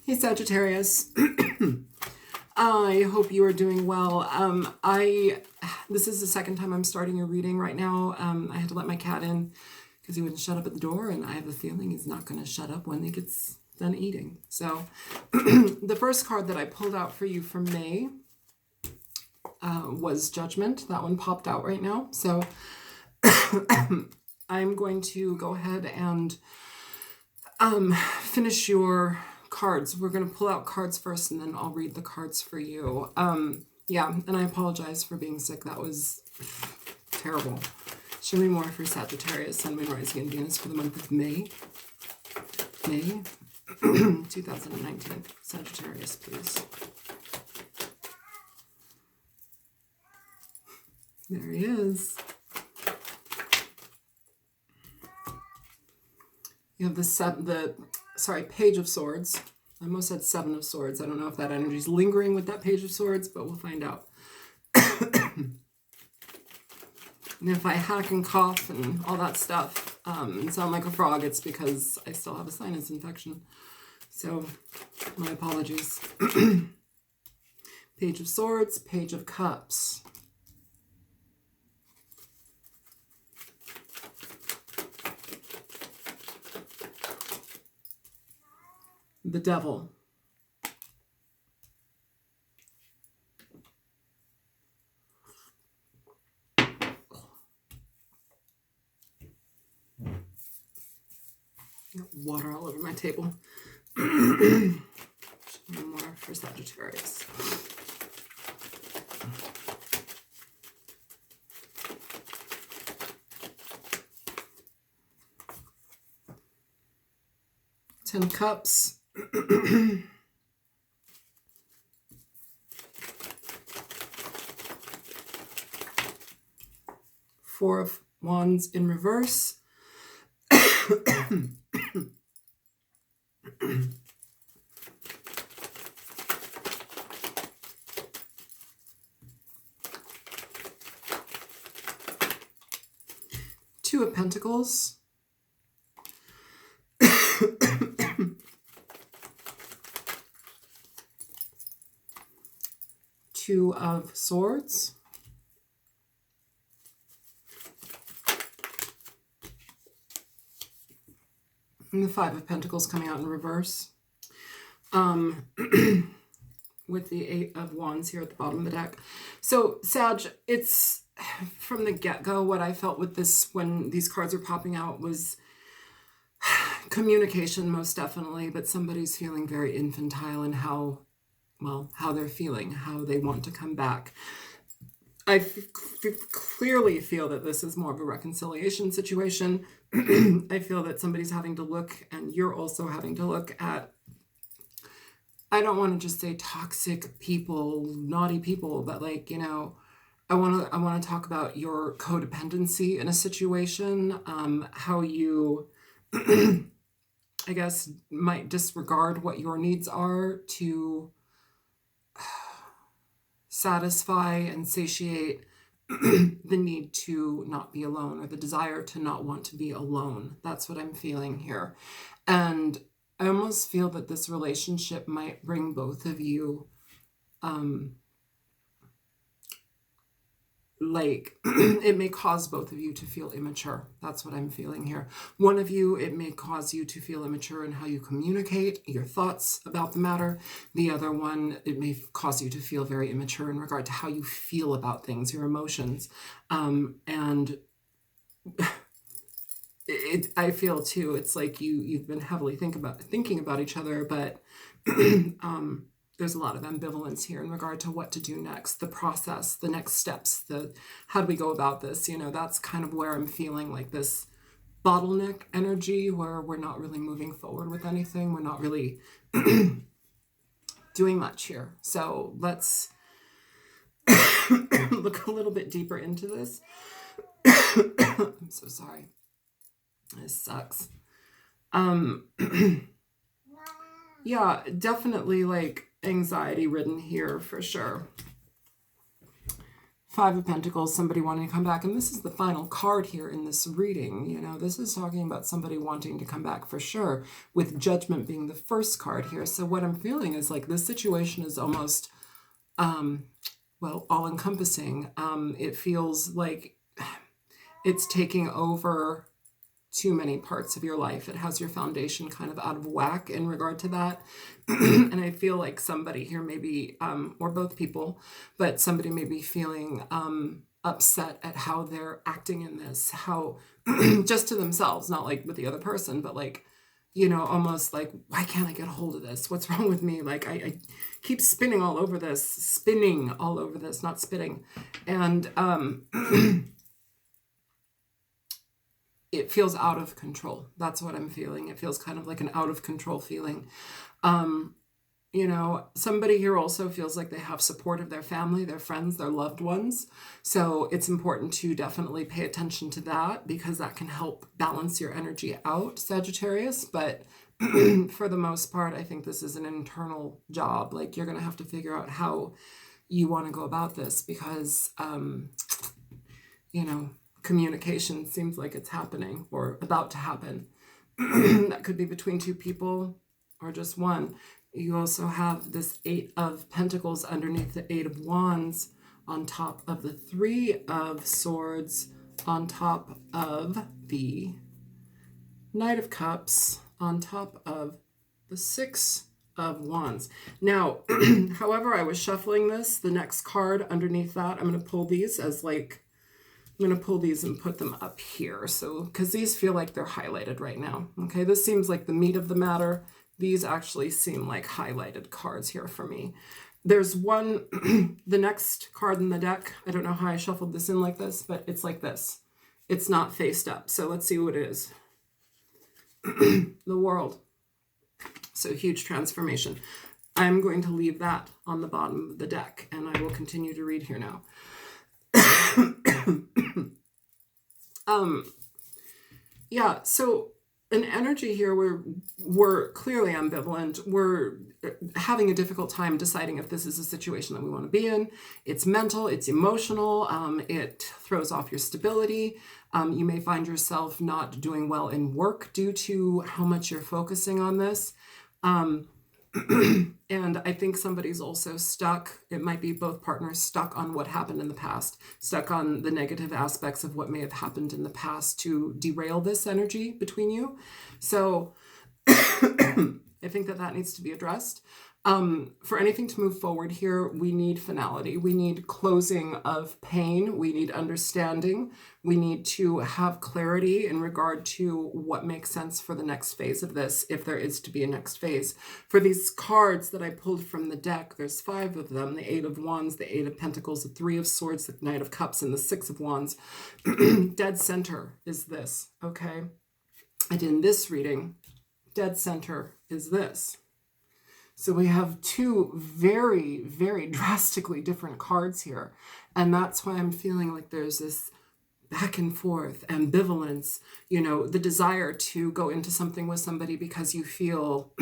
Hey Sagittarius. I hope you are doing well. This is the second time I'm starting a reading right now. I had to let my cat in because he wouldn't shut up at the door, and I have a feeling he's not going to shut up when he gets done eating. So the first card that I pulled out for you for May was Judgment. That one popped out right now. So I'm going to go ahead and finish your cards. We're going to pull out cards first, and then I'll read the cards for you. Yeah, and I apologize for being sick. That was terrible. Show me more for Sagittarius, Sun, Moon, Rising, and Venus for the month of May. May 2019. Sagittarius, please. There he is. You have the Page of Swords. I almost said Seven of Swords. I don't know if that energy is lingering with that Page of Swords, but we'll find out. And if I hack and cough and all that stuff and sound like a frog, it's because I still have a sinus infection. So, my apologies. Page of Swords, Page of Cups. The Devil. Got water all over my table. One more for Sagittarius. Ten Cups. Four of Wands in reverse. Two of Pentacles. Two of Swords. And the Five of Pentacles coming out in reverse. With the Eight of Wands here at the bottom of the deck. So, Sag, it's from the get-go what I felt with this when these cards are popping out was communication, most definitely, but somebody's feeling very infantile in how they're feeling, how they want to come back. I clearly feel that this is more of a reconciliation situation. I feel that somebody's having to look, and you're also having to look at, I don't want to just say toxic people, naughty people, but like, you know, I want to talk about your codependency in a situation, how you, I guess, might disregard what your needs are to satisfy and satiate the need to not be alone, or the desire to not want to be alone. That's what I'm feeling here. And I almost feel that this relationship might bring both of you, it may cause both of you to feel immature. That's what I'm feeling here. One of you, it may cause you to feel immature in how you communicate your thoughts about the matter. The other one, it may cause you to feel very immature in regard to how you feel about things, your emotions. And I feel too, it's like you've been heavily thinking about each other, but there's a lot of ambivalence here in regard to what to do next, the process, the next steps, how do we go about this? You know, that's kind of where I'm feeling like this bottleneck energy where we're not really moving forward with anything. We're not really doing much here. So let's look a little bit deeper into this. I'm so sorry. This sucks. Yeah, definitely like anxiety ridden here for sure. Five of Pentacles, somebody wanting to come back. And this is the final card here in this reading. You know, this is talking about somebody wanting to come back for sure, with Judgment being the first card here. So what I'm feeling is like this situation is almost, well, all-encompassing. It feels like it's taking over too many parts of your life. It has your foundation kind of out of whack in regard to that. And I feel like somebody here maybe, or both people, but somebody may be feeling upset at how they're acting in this, how just to themselves, not like with the other person, but like, you know, almost like, why can't I get a hold of this? What's wrong with me? Like I keep spinning all over this, not spitting. And it feels out of control. That's what I'm feeling. It feels kind of like an out of control feeling. You know, somebody here also feels like they have support of their family, their friends, their loved ones. So it's important to definitely pay attention to that, because that can help balance your energy out, Sagittarius. But for the most part, I think this is an internal job. Like, you're going to have to figure out how you want to go about this, because, you know, communication seems like it's happening or about to happen. That could be between two people or just one. You also have this Eight of Pentacles underneath the Eight of Wands, on top of the Three of Swords, on top of the Knight of Cups, on top of the Six of Wands. Now, however I was shuffling this, the next card underneath that, I'm going to pull these as like, I'm going to pull these and put them up here. So, because these feel like they're highlighted right now. Okay, this seems like the meat of the matter. These actually seem like highlighted cards here for me. There's one, the next card in the deck, I don't know how I shuffled this in like this, but it's like this. It's not faced up. So let's see what it is. The World. So huge transformation. I'm going to leave that on the bottom of the deck, and I will continue to read here now. Yeah, so an energy here where we're clearly ambivalent. We're having a difficult time deciding if this is a situation that we want to be in. It's mental, it's emotional, it throws off your stability. You may find yourself not doing well in work due to how much you're focusing on this. And I think somebody's also stuck. It might be both partners stuck on what happened in the past, stuck on the negative aspects of what may have happened in the past to derail this energy between you. So I think that needs to be addressed. For anything to move forward here, we need finality. We need closing of pain. We need understanding. We need to have clarity in regard to what makes sense for the next phase of this, if there is to be a next phase. For these cards that I pulled from the deck, there's 5 of them: the Eight of Wands, the Eight of Pentacles, the Three of Swords, the Knight of Cups, and the Six of Wands. Dead center is this, okay? And in this reading, dead center is this. So we have two very, very drastically different cards here. And that's why I'm feeling like there's this back and forth, ambivalence, you know, the desire to go into something with somebody because you feel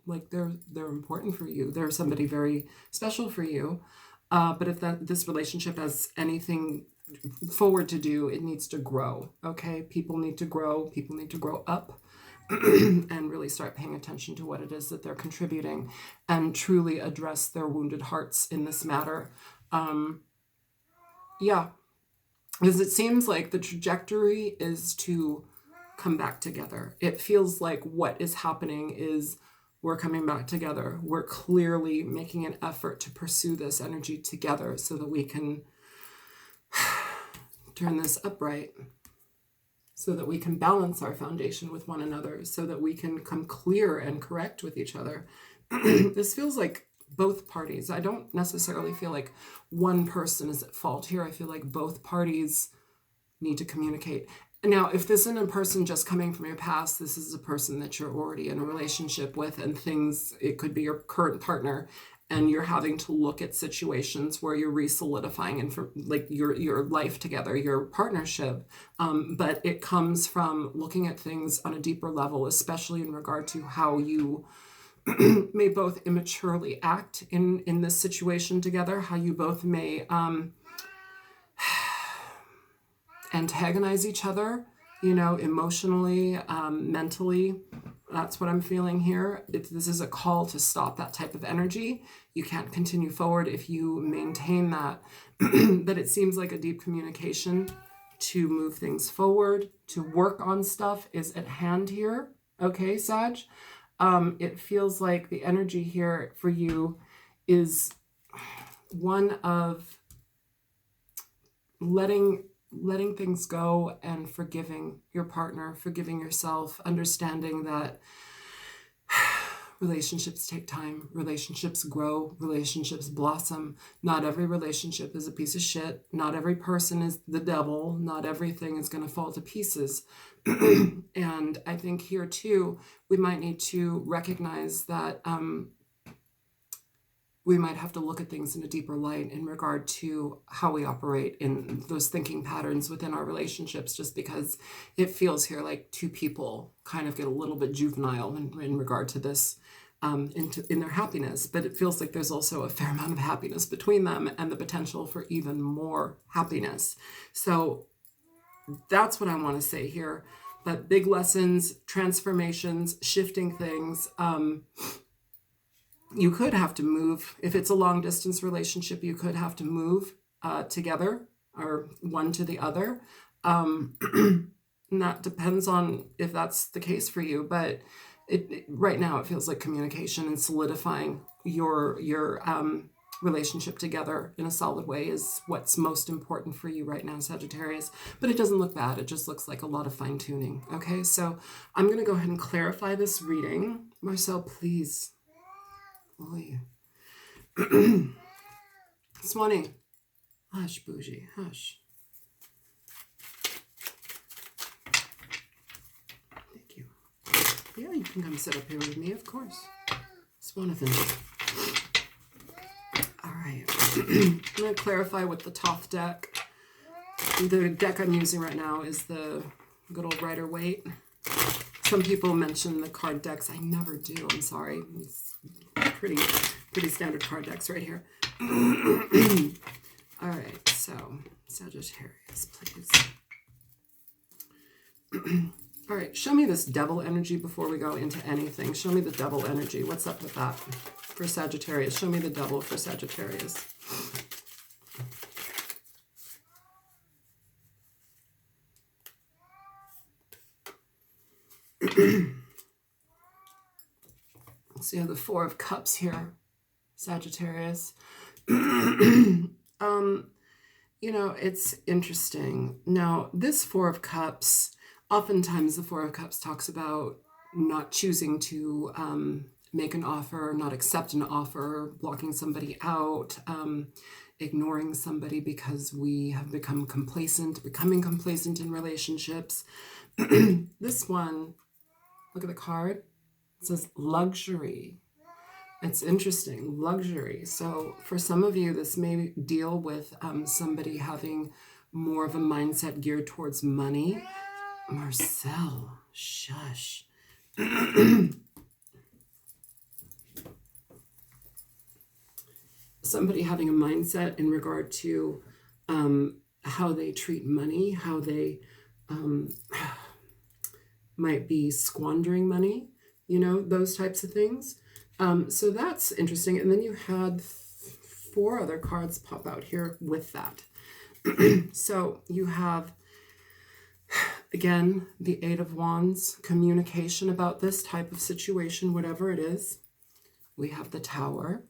like they're important for you. They're somebody very special for you. But if this relationship has anything forward to do, it needs to grow, okay? People need to grow. People need to grow up. And really start paying attention to what it is that they're contributing, and truly address their wounded hearts in this matter. Yeah, because it seems like the trajectory is to come back together. It feels like what is happening is we're coming back together. We're clearly making an effort to pursue this energy together so that we can turn this upright, so that we can balance our foundation with one another, so that we can come clear and correct with each other. This feels like both parties. I don't necessarily feel like one person is at fault here. I feel like both parties need to communicate. Now, if this isn't a person just coming from your past, this is a person that you're already in a relationship with, and it could be your current partner, and you're having to look at situations where you're re-solidifying and for like your life together, your partnership. But it comes from looking at things on a deeper level, especially in regard to how you may both immaturely act in this situation together, how you both may antagonize each other, emotionally, mentally. That's what I'm feeling here. This is a call to stop that type of energy. You can't continue forward if you maintain that. But it seems like a deep communication to move things forward, to work on stuff is at hand here. Okay, Sag? It feels like the energy here for you is one of letting things go and forgiving your partner, forgiving yourself, understanding that relationships take time, relationships grow, relationships blossom. Not every relationship is a piece of shit. Not every person is the devil. Not everything is going to fall to pieces. And I think here too, we might need to recognize that we might have to look at things in a deeper light in regard to how we operate in those thinking patterns within our relationships, just because it feels here like two people kind of get a little bit juvenile in regard to this in their happiness. But it feels like there's also a fair amount of happiness between them and the potential for even more happiness. So that's what I want to say here. But big lessons, transformations, shifting things. You could have to move. If it's a long distance relationship, you could have to move together or one to the other. And that depends on if that's the case for you. But right now it feels like communication and solidifying your relationship together in a solid way is what's most important for you right now, Sagittarius. But it doesn't look bad. It just looks like a lot of fine tuning. Okay, so I'm going to go ahead and clarify this reading. Marcel, please. Oi. Swanee. Hush, bougie. Hush. Thank you. Yeah, you can come sit up here with me, of course. Swanathan. All right. I'm going to clarify with the Thoth deck. The deck I'm using right now is the good old Rider-Waite. Some people mention the card decks. I never do. I'm sorry. It's pretty standard card decks right here. All right, so Sagittarius, please. All right, show me this devil energy before we go into anything. Show me the devil energy. What's up with that for Sagittarius? Show me the devil for Sagittarius. So you have the Four of Cups here, Sagittarius. It's interesting. Now, this Four of Cups, oftentimes the Four of Cups talks about not choosing to make an offer, not accept an offer, blocking somebody out, ignoring somebody because we have becoming complacent in relationships. This one, look at the card. It says luxury. It's interesting, luxury. So for some of you, this may deal with somebody having more of a mindset geared towards money. Marcel, shush. Somebody having a mindset in regard to how they treat money, how they might be squandering money, those types of things. So that's interesting. And then you had 4 other cards pop out here with that. So you have, again, the Eight of Wands, communication about this type of situation, whatever it is. We have the Tower.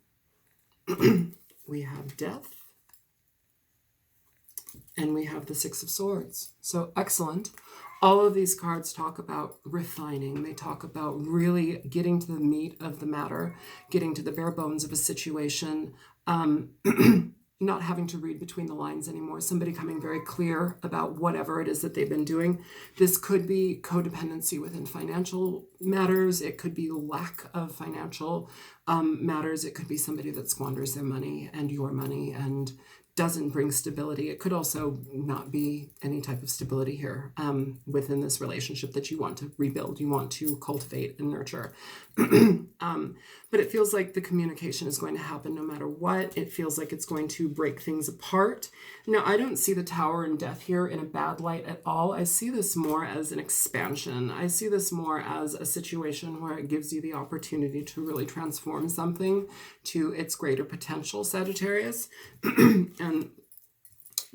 We have Death. And we have the Six of Swords. So excellent. All of these cards talk about refining. They talk about really getting to the meat of the matter, getting to the bare bones of a situation, not having to read between the lines anymore. Somebody coming very clear about whatever it is that they've been doing. This could be codependency within financial matters. It could be lack of financial matters. It could be somebody that squanders their money and your money and doesn't bring stability. It could also not be any type of stability here within this relationship that you want to rebuild, you want to cultivate and nurture. But it feels like the communication is going to happen no matter what. It feels like it's going to break things apart. Now, I don't see the Tower and Death here in a bad light at all. I see this more as an expansion. I see this more as a situation where it gives you the opportunity to really transform something to its greater potential, Sagittarius, and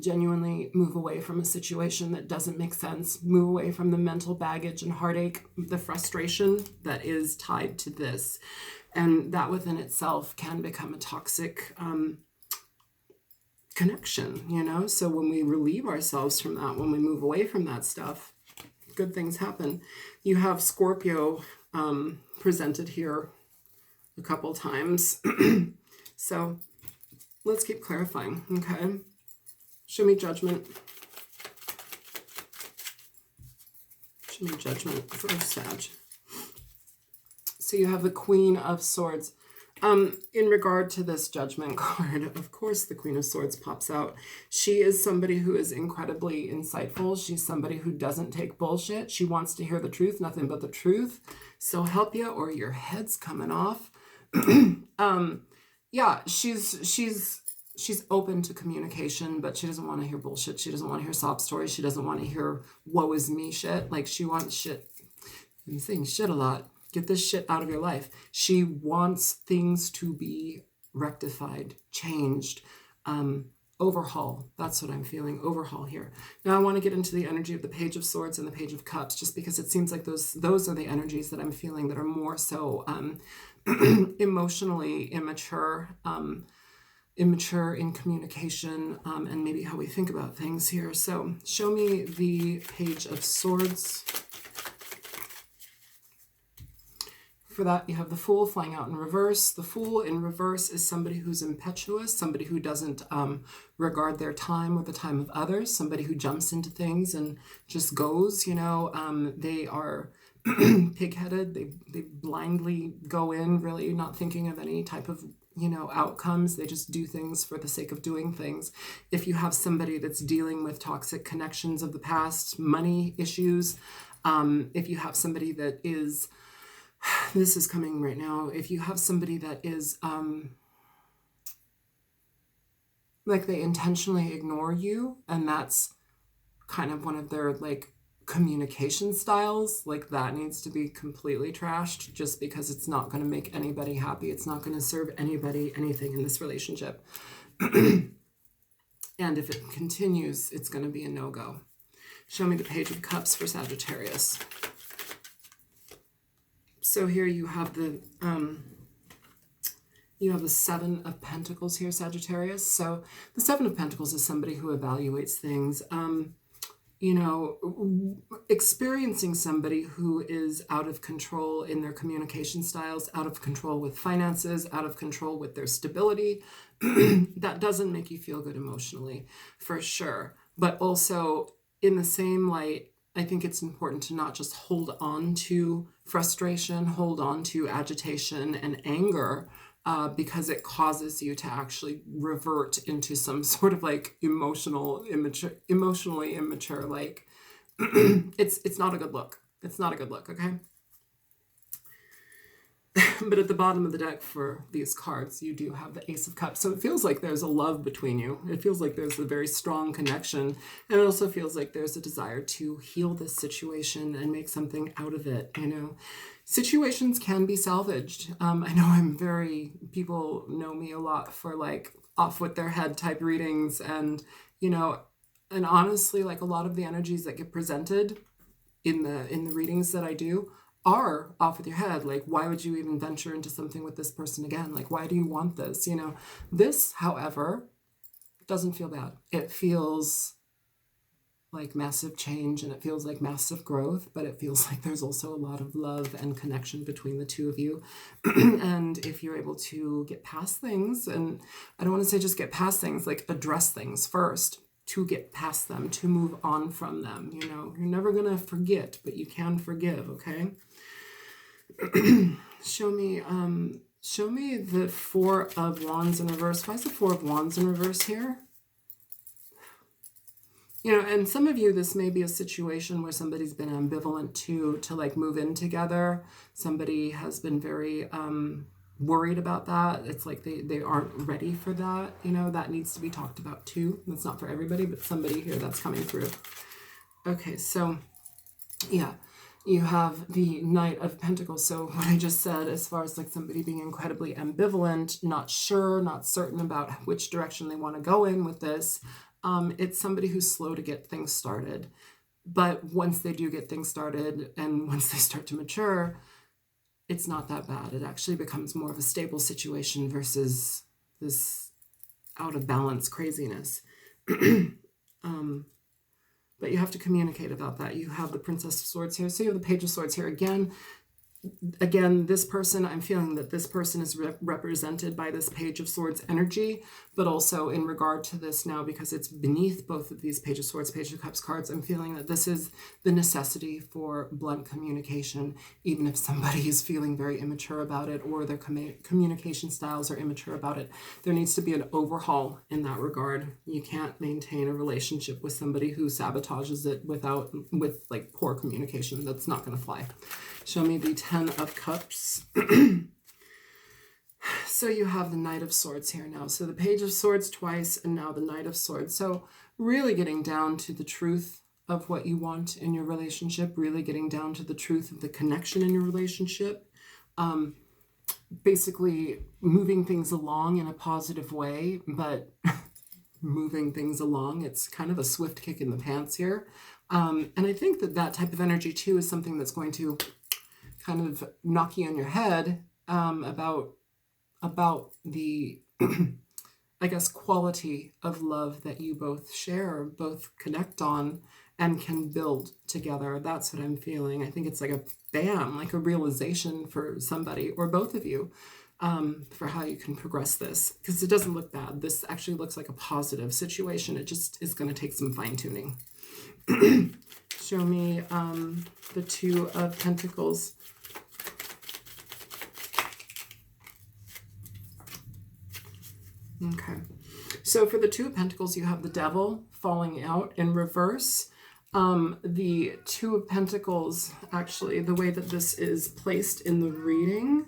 genuinely move away from a situation that doesn't make sense, move away from the mental baggage and heartache, the frustration that is tied to this. And that within itself can become a toxic connection, you know? So when we relieve ourselves from that, when we move away from that stuff, good things happen. You have Scorpio presented here a couple times. So let's keep clarifying, okay? Show me judgment. Show me judgment for Sag. So you have the Queen of Swords. In regard to this judgment card, of course, the Queen of Swords pops out. She is somebody who is incredibly insightful. She's somebody who doesn't take bullshit. She wants to hear the truth, nothing but the truth. So help you or your head's coming off. Yeah, she's open to communication, but she doesn't want to hear bullshit. She doesn't want to hear sob stories. She doesn't want to hear woe is me shit. Like, she wants shit. I'm saying shit a lot. Get this shit out of your life. She wants things to be rectified, changed, overhaul. That's what I'm feeling. Overhaul here. Now I want to get into the energy of the Page of Swords and the Page of Cups, just because it seems like those are the energies that I'm feeling that are more so emotionally immature, immature in communication, and maybe how we think about things here. So show me the Page of Swords. For that, you have the Fool flying out in reverse. The Fool in reverse is somebody who's impetuous, somebody who doesn't regard their time or the time of others, somebody who jumps into things and just goes, you know. They are pig-headed. They blindly go in, really not thinking of any type of, you know, outcomes. They just do things for the sake of doing things. If you have somebody that's dealing with toxic connections of the past, money issues, if you have somebody that is... This is coming right now. If you have somebody that is like they intentionally ignore you, and that's kind of one of their like communication styles, like that needs to be completely trashed, just because it's not going to make anybody happy. It's not going to serve anybody anything in this relationship. And if it continues, it's going to be a no-go. Show me the Page of Cups for Sagittarius. So here you have the Seven of Pentacles here, Sagittarius. So the Seven of Pentacles is somebody who evaluates things, you know, experiencing somebody who is out of control in their communication styles, out of control with finances, out of control with their stability. That doesn't make you feel good emotionally, for sure. But also, in the same light, I think it's important to not just hold on to frustration, hold on to agitation and anger, because it causes you to actually revert into some sort of like emotionally immature, like it's not a good look. It's not a good look, okay? But at the bottom of the deck for these cards, you do have the Ace of Cups. So it feels like there's a love between you. It feels like there's a very strong connection. And it also feels like there's a desire to heal this situation and make something out of it, you know. Situations can be salvaged. I know people know me a lot for like off with their head type readings. And, you know, and honestly, like a lot of the energies that get presented in the readings that I do are off with your head. Like, why would you even venture into something with this person again? Like, why do you want this? You know, this, however, doesn't feel bad. It feels like massive change and it feels like massive growth, but it feels like there's also a lot of love and connection between the two of you. And if you're able to get past things, and I don't want to say just get past things, like address things first, to get past them, to move on from them. You know, you're never going to forget, but you can forgive, okay? Show me the Four of Wands in reverse. Why is the Four of Wands in reverse here? You know, and some of you, this may be a situation where somebody's been ambivalent to like move in together. Somebody has been very worried about that. It's like they aren't ready for that. You know, that needs to be talked about too. That's not for everybody, but somebody here that's coming through. Okay, so yeah, you have the Knight of Pentacles. So what I just said, as far as like somebody being incredibly ambivalent, not sure, not certain about which direction they want to go in with this, it's somebody who's slow to get things started. But once they do get things started and once they start to mature, it's not that bad. It actually becomes more of a stable situation versus this out of balance craziness. But you have to communicate about that. You have the Princess of Swords here. So you have the Page of Swords here again. Again, this person, I'm feeling that this person is represented by this Page of Swords energy, but also in regard to this now, because it's beneath both of these Page of Swords, Page of Cups cards, I'm feeling that this is the necessity for blunt communication, even if somebody is feeling very immature about it or their communication styles are immature about it. There needs to be an overhaul in that regard. You can't maintain a relationship with somebody who sabotages it with like poor communication. That's not going to fly. Show me the 10 of Cups. So you have the Knight of Swords here now. So the Page of Swords twice and now the Knight of Swords. So really getting down to the truth of what you want in your relationship, really getting down to the truth of the connection in your relationship. Basically moving things along in a positive way, but moving things along, it's kind of a swift kick in the pants here. And I think that that type of energy too is something that's going to kind of knock you on your head about the, I guess, quality of love that you both share, both connect on, and can build together. That's what I'm feeling. I think it's like a bam, like a realization for somebody or both of you for how you can progress this, because it doesn't look bad. This actually looks like a positive situation. It just is going to take some fine tuning. Show me the Two of Pentacles. Okay, so for the Two of Pentacles, you have the Devil falling out in reverse. The Two of Pentacles, actually, the way that this is placed in the reading,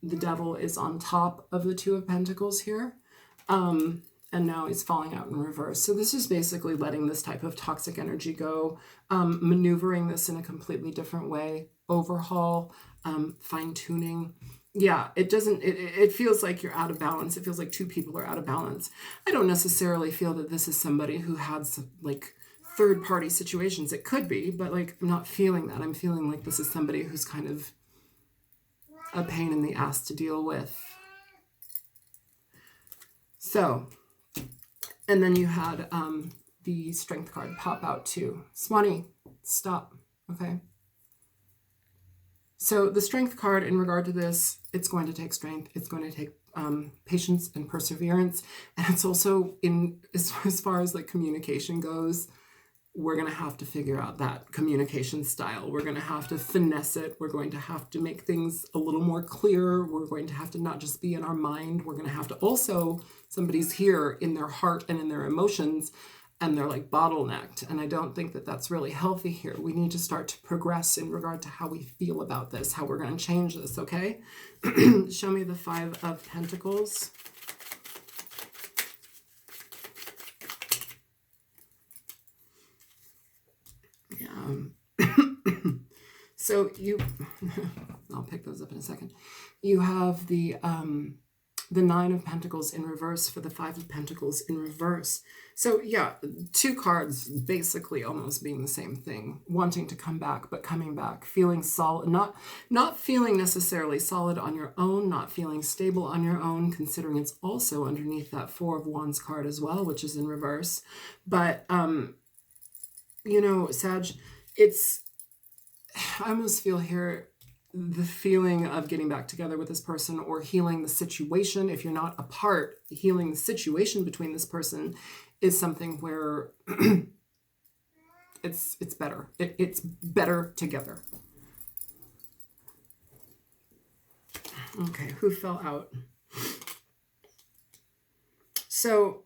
the Devil is on top of the Two of Pentacles here. And now he's falling out in reverse. So this is basically letting this type of toxic energy go, maneuvering this in a completely different way, overhaul, fine-tuning. Yeah, it feels like you're out of balance. It feels like two people are out of balance. I don't necessarily feel that this is somebody who had some, like, third-party situations. It could be, but like, I'm not feeling that. I'm feeling like this is somebody who's kind of a pain in the ass to deal with. So, and then you had the Strength card pop out too. Swanee, stop, okay? So the Strength card, in regard to this, it's going to take strength. It's going to take patience and perseverance. And it's also, as far as like communication goes, we're going to have to figure out that communication style. We're going to have to finesse it. We're going to have to make things a little more clear. We're going to have to not just be in our mind. We're going to have to also, somebody's here in their heart and in their emotions, and they're like bottlenecked. And I don't think that that's really healthy here. We need to start to progress in regard to how we feel about this, how we're going to change this, okay? Show me the Five of Pentacles. So you, I'll pick those up in a second. You have the Nine of Pentacles in reverse for the Five of Pentacles in reverse. So yeah, two cards basically almost being the same thing. Wanting to come back, but coming back, feeling solid, not feeling necessarily solid on your own, not feeling stable on your own, considering it's also underneath that Four of Wands card as well, which is in reverse. But you know, Sag, I almost feel here the feeling of getting back together with this person or healing the situation. If you're not apart, healing the situation between this person is something where it's better. It's better together. Okay, who fell out? So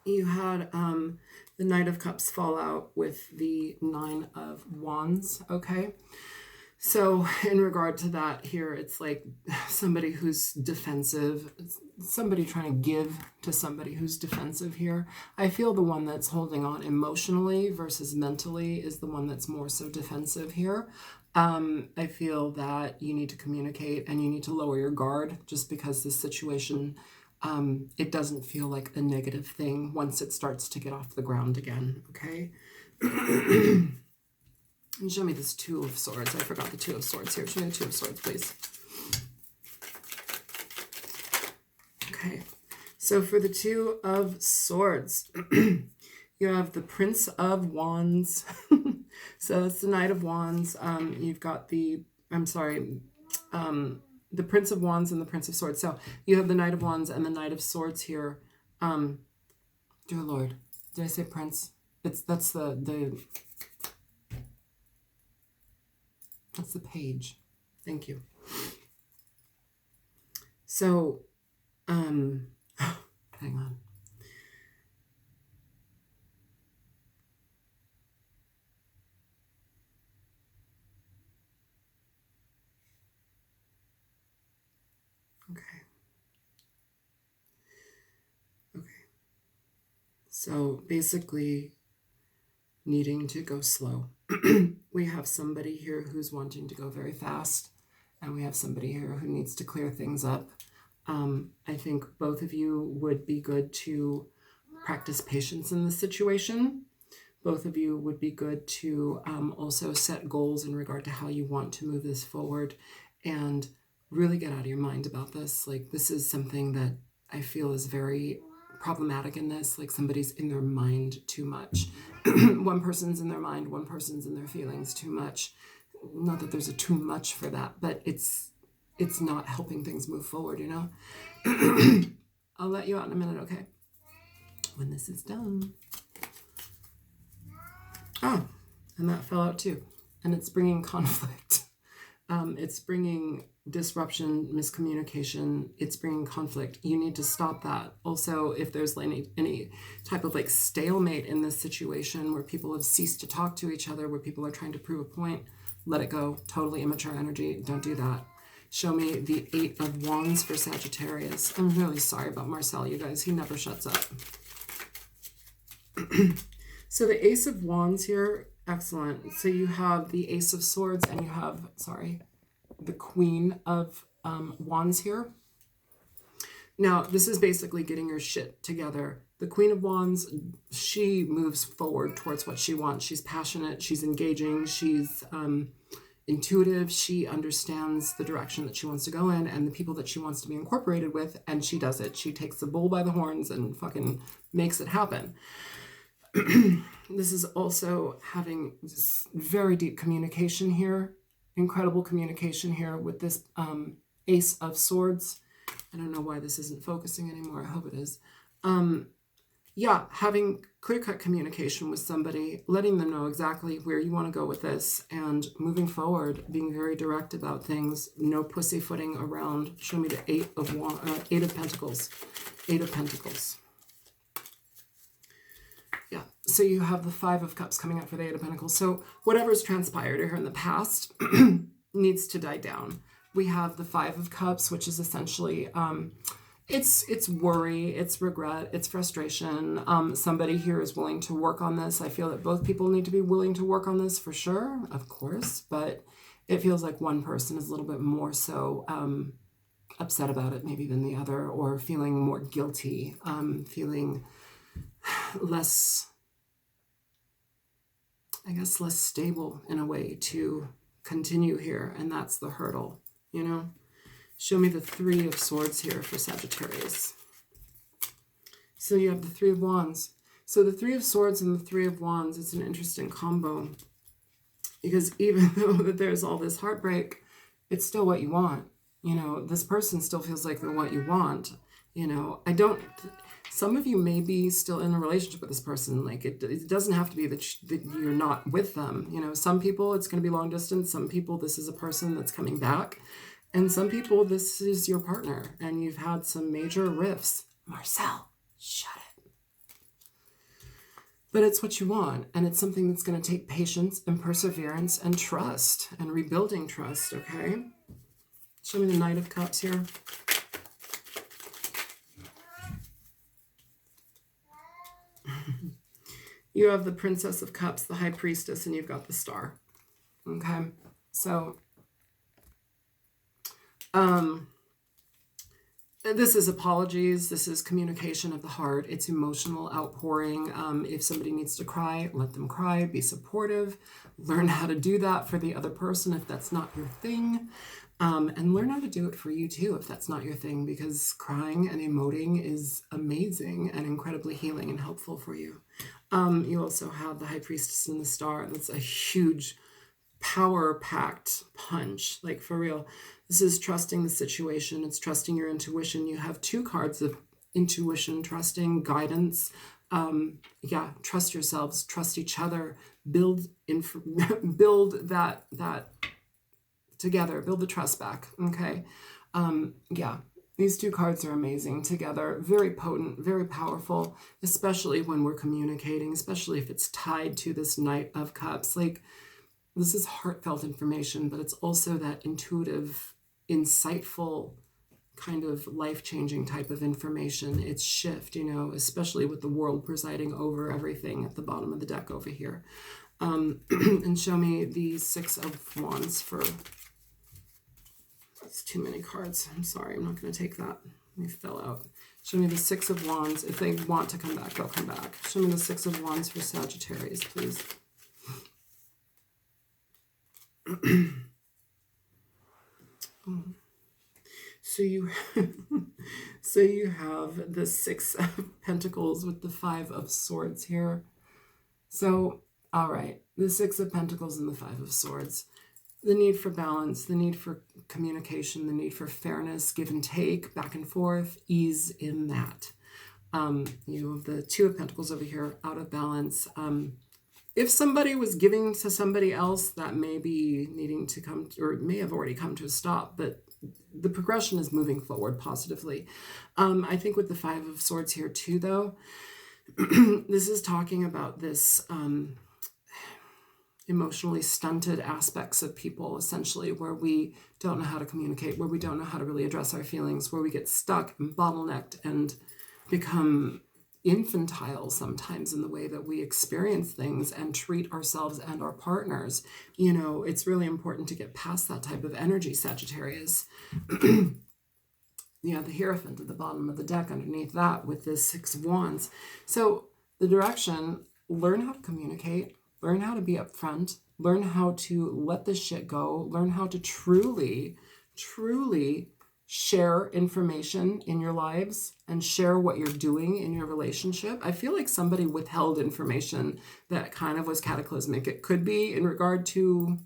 you had the Knight of Cups fall out with the Nine of Wands, okay? So in regard to that here, it's like somebody who's defensive, somebody trying to give to somebody who's defensive here. I feel the one that's holding on emotionally versus mentally is the one that's more so defensive here. I feel that you need to communicate and you need to lower your guard just because this situation, it doesn't feel like a negative thing once it starts to get off the ground again, okay? And show me this Two of Swords. I forgot the Two of Swords here. Show me the Two of Swords, please. Okay. So for the Two of Swords, you have the Prince of Wands. So it's the Knight of Wands. You've got the Prince of Wands and the Prince of Swords. So you have the Knight of Wands and the Knight of Swords here. Dear Lord, did I say Prince? That's the page. Thank you. So, hang on. Okay. So basically needing to go slow. We have somebody here who's wanting to go very fast, and we have somebody here who needs to clear things up. I think both of you would be good to practice patience in this situation. Both of you would be good to also set goals in regard to how you want to move this forward and really get out of your mind about this. Like, this is something that I feel is very problematic in this. Like, somebody's in their mind too much. One person's in their mind, one person's in their feelings too much. Not that there's a too much for that, but it's not helping things move forward, you know? I'll let you out in a minute, okay? When this is done. Oh, and that fell out too. And it's bringing conflict. It's bringing disruption, miscommunication. It's bringing conflict. You need to stop that. Also, if there's any type of like stalemate in this situation where people have ceased to talk to each other, where people are trying to prove a point, let it go. Totally immature energy. Don't do that. Show me the Eight of Wands for Sagittarius. I'm really sorry about Marcel, you guys. He never shuts up. So the Ace of Wands here, excellent. So you have the Ace of Swords and you have, the Queen of Wands here. Now, this is basically getting your shit together. The Queen of Wands, she moves forward towards what she wants. She's passionate, she's engaging, she's intuitive, she understands the direction that she wants to go in and the people that she wants to be incorporated with, and she does it. She takes the bull by the horns and fucking makes it happen. This is also having this very deep communication here, incredible communication here with this Ace of Swords. I don't know why this isn't focusing anymore. I hope it is. Yeah, having clear-cut communication with somebody, letting them know exactly where you want to go with this, and moving forward, being very direct about things, no pussyfooting around. Show me the Eight of Pentacles. Eight of Pentacles. Yeah, so you have the Five of Cups coming up for the Eight of Pentacles. So whatever's transpired here in the past needs to die down. We have the Five of Cups, which is essentially, it's worry, it's regret, it's frustration. Somebody here is willing to work on this. I feel that both people need to be willing to work on this for sure, of course, but it feels like one person is a little bit more so upset about it maybe than the other, or feeling more guilty, feeling less, I guess, less stable in a way to continue here. And that's the hurdle, you know? Show me the Three of Swords here for Sagittarius. So you have the Three of Wands. So the Three of Swords and the Three of Wands, it's an interesting combo, because even though that there's all this heartbreak, it's still what you want. You know, this person still feels like they're what you want. You know, some of you may be still in a relationship with this person. Like, it doesn't have to be that you're not with them. You know, some people it's going to be long distance. Some people this is a person that's coming back. And some people this is your partner and you've had some major rifts. Marcel, shut it. but it's what you want. And it's something that's going to take patience and perseverance and trust and rebuilding trust, okay? Show me the Knight of Cups here. You have the Princess of Cups, the High Priestess, and you've got the Star. Okay, so this is apologies. This is communication of the heart. It's emotional outpouring. If somebody needs to cry, let them cry. Be supportive. Learn how to do that for the other person if that's not your thing. And learn how to do it for you too if that's not your thing, because crying and emoting is amazing and incredibly healing and helpful for you. You also have the High Priestess and the Star. That's a huge power-packed punch, like for real. This is trusting the situation. It's trusting your intuition. You have 2 cards of intuition, trusting, guidance. Yeah, trust yourselves, trust each other, build that together, build the trust back. Okay. Yeah, these 2 cards are amazing together, very potent, very powerful, especially when we're communicating, especially if it's tied to this Knight of Cups. Like, this is heartfelt information, but it's also that intuitive, insightful, kind of life-changing type of information. It's shift, especially with the world presiding over everything at the bottom of the deck over here. And show me the 6 of Wands for... That's too many cards. I'm sorry, I'm not going to take that. They fell out. Show me the 6 of Wands. If they want to come back, they'll come back. Show me the 6 of Wands for Sagittarius, please. So you have the 6 of Pentacles with the 5 of Swords here. So, all right, the 6 of Pentacles and the 5 of Swords. The need for balance, the need for communication, the need for fairness, give and take, back and forth, ease in that. You have the 2 of Pentacles over here, out of balance. If somebody was giving to somebody else, that may be needing to come, or it may have already come to a stop, but the progression is moving forward positively. I think with the 5 of Swords here too, though, this is talking about this emotionally stunted aspects of people, essentially, where we don't know how to communicate, where we don't know how to really address our feelings, where we get stuck and bottlenecked and become infantile sometimes in the way that we experience things and treat ourselves and our partners. It's really important to get past that type of energy, Sagittarius. The Hierophant at the bottom of the deck underneath that with this 6 of Wands. So the direction, learn how to communicate, learn how to be upfront, learn how to let this shit go, learn how to truly, truly share information in your lives and share what you're doing in your relationship. I feel like somebody withheld information that kind of was cataclysmic. It could be in regard to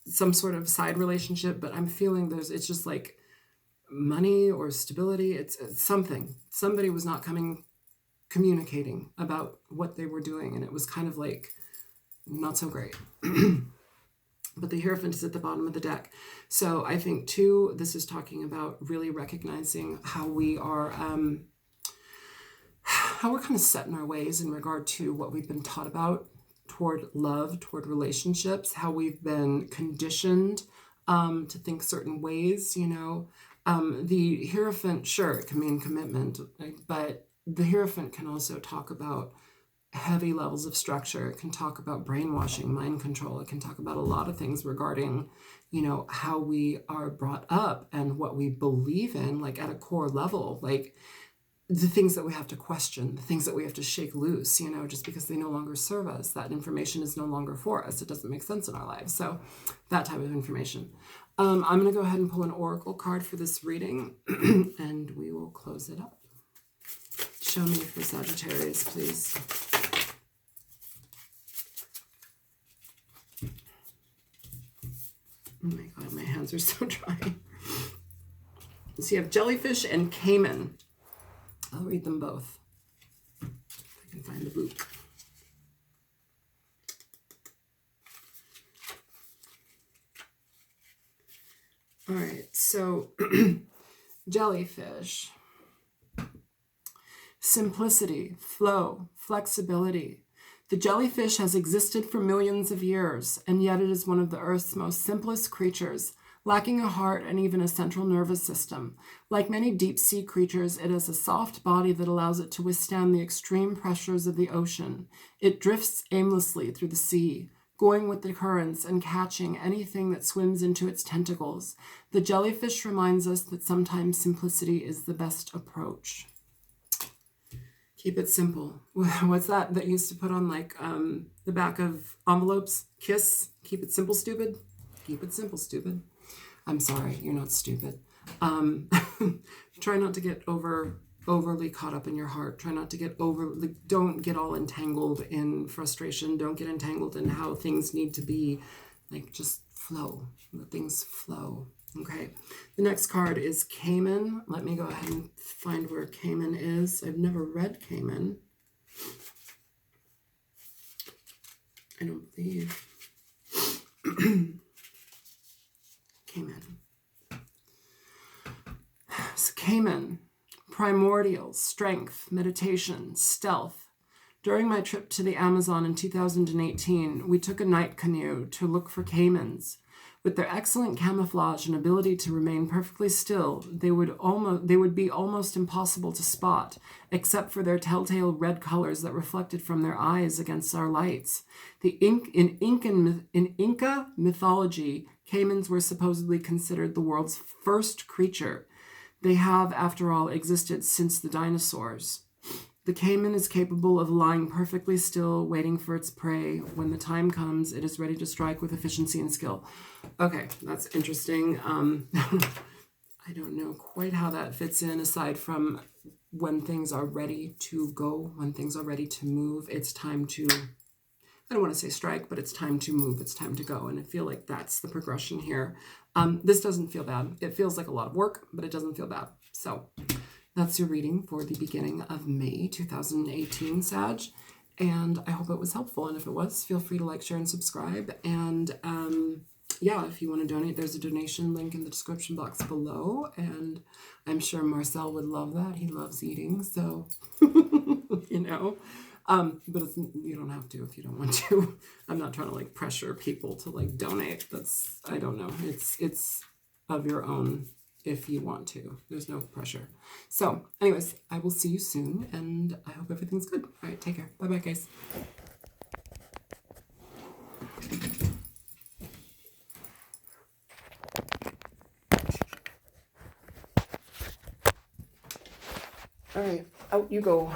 some sort of side relationship, but I'm feeling it's just like money or stability. It's something. Somebody was not communicating about what they were doing, and it was kind of like not so great. But the Hierophant is at the bottom of the deck. So I think too, this is talking about really recognizing how we are, how we're kind of set in our ways in regard to what we've been taught about toward love, toward relationships, how we've been conditioned to think certain ways, The Hierophant, sure, it can mean commitment, but the Hierophant can also talk about heavy levels of structure. It can talk about brainwashing, mind control. It can talk about a lot of things regarding, how we are brought up and what we believe in, like at a core level, like the things that we have to question, the things that we have to shake loose, just because they no longer serve us. That information is no longer for us. It doesn't make sense in our lives. So that type of information. I'm going to go ahead and pull an oracle card for this reading and we will close it up. Show me for Sagittarius, please. Oh my God, my hands are so dry. So you have Jellyfish and Cayman. I'll read them both. If I can find the book. All right, so Jellyfish. simplicity, flow, flexibility. The jellyfish has existed for millions of years, and yet it is one of the Earth's most simplest creatures, lacking a heart and even a central nervous system. Like many deep-sea creatures, it has a soft body that allows it to withstand the extreme pressures of the ocean. It drifts aimlessly through the sea, going with the currents and catching anything that swims into its tentacles. The jellyfish reminds us that sometimes simplicity is the best approach. Keep it simple. What's that used to put on like the back of envelopes? Kiss. Keep it simple, stupid. Keep it simple, stupid. I'm sorry, you're not stupid. Try not to get overly caught up in your heart. Try not to get don't get all entangled in frustration. Don't get entangled in how things need to be. Like, just flow. Let things flow. Okay. The next card is Cayman. Let me go ahead and find where Cayman is. I've never read Cayman. I don't believe. Cayman. So Cayman, primordial, strength, meditation, stealth. During my trip to the Amazon in 2018, we took a night canoe to look for caimans. With their excellent camouflage and ability to remain perfectly still, they would be almost impossible to spot, except for their telltale red colors that reflected from their eyes against our lights. In Inca mythology, caimans were supposedly considered the world's first creature. They have, after all, existed since the dinosaurs. The caiman is capable of lying perfectly still, waiting for its prey. When the time comes, it is ready to strike with efficiency and skill. Okay, that's interesting. I don't know quite how that fits in, aside from when things are ready to go, when things are ready to move, it's time to, I don't want to say strike, but it's time to move, it's time to go. And I feel like that's the progression here. This doesn't feel bad. It feels like a lot of work, but it doesn't feel bad. So that's your reading for the beginning of May 2018, Sag. And I hope it was helpful. And if it was, feel free to like, share, and subscribe. And yeah, if you want to donate, there's a donation link in the description box below. And I'm sure Marcel would love that. He loves eating. So, you know, but you don't have to if you don't want to. I'm not trying to like pressure people to like donate. That's, I don't know. It's of your own if you want to. There's no pressure. So anyways, I will see you soon, and I hope everything's good. All right, take care. Bye-bye, guys. All right, out you go.